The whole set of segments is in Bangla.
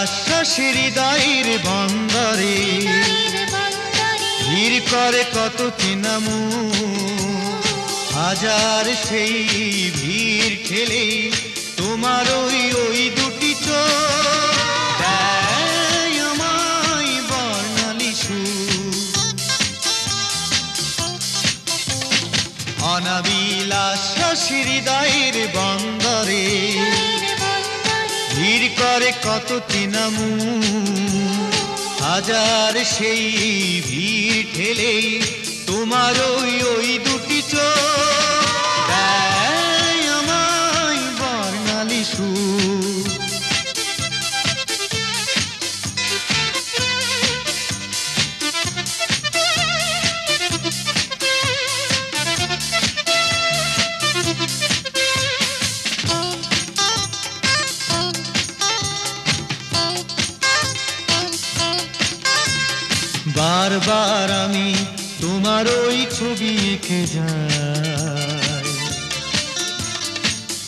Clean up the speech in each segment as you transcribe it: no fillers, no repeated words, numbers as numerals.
বিলাস হৃদয়ের বন্দরে ভিড় করে কত চেনা মুখ হাজার সেই ভিড় ঠেলে তোমার ওই দুটি চোখ দেয় আমায় বর্ণালী সুখ অনাবিলাস হৃদয়ের বন্দরে ভিড় করে কত চেনা মুখ হাজার সেই ভিড় ঠেলে তোমার ওই দুটি চোখ দেয় আমায় বর্ণালী সুখ বারবার আমি তোমার ওই ছবি এঁকে যাই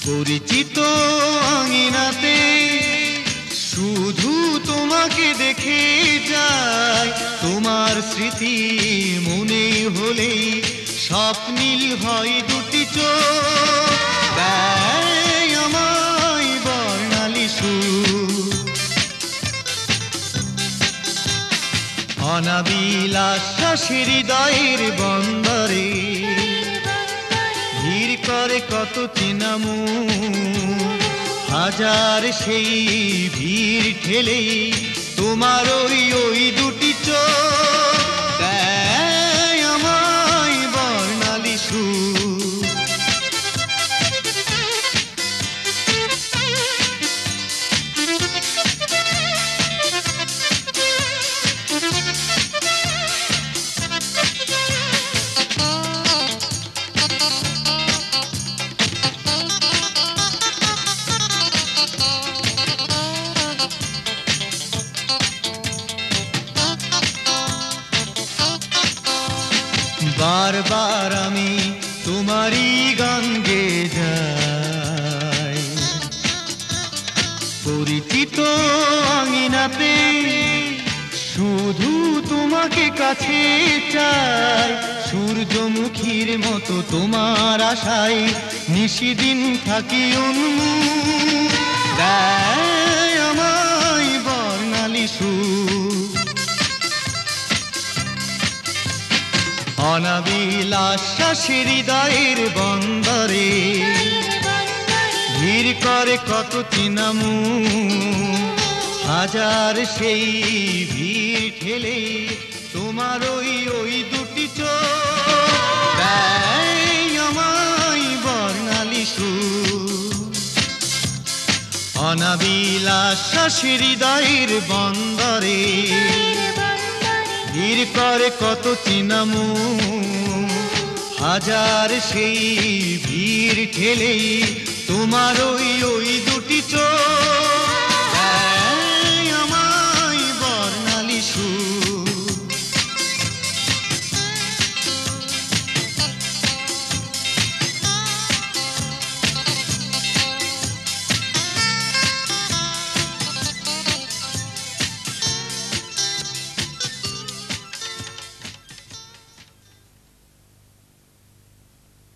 পরিচিত আঙিনাতে শুধু তোমাকে দেখে যাই তোমার স্মৃতি মনে হলেই স্বপ্নীল হয় দুটি চোখ দেয় আমায় বর্ণালী সুখ অনাবিলাস হৃদয়ের বন্দরে ভিড় করে কত চেনা মুখ হাজার সেই ভিড় ঠেলে তোমার ওই দুটি চোখ দেয় আমায় বর্ণালী সুখ বারবার আমি তোমারই গান গেয়ে যাই পরিচিত আঙিনাতে শুধু তোমাকে কাছে চাই সূর্যমুখীর মতো তোমার আশায় নিশিদিন থাকি উন্মুখ দেয় আমায় বর্ণালী সুখ অনাবিলাস হৃদয়ের বন্দরে ভিড় করে কত চেনা মুখ হাজার সেই ভিড় ঠেলে তোমার ওই দুটি চোখ দেয় আমায় বর্ণালী সুখ অনাবিলাস হৃদয়ের বন্দরে ভিড় করে কত চেনা মুখ হাজার সেই ভিড় ঠেলে তোমার ওই দুটি চোখ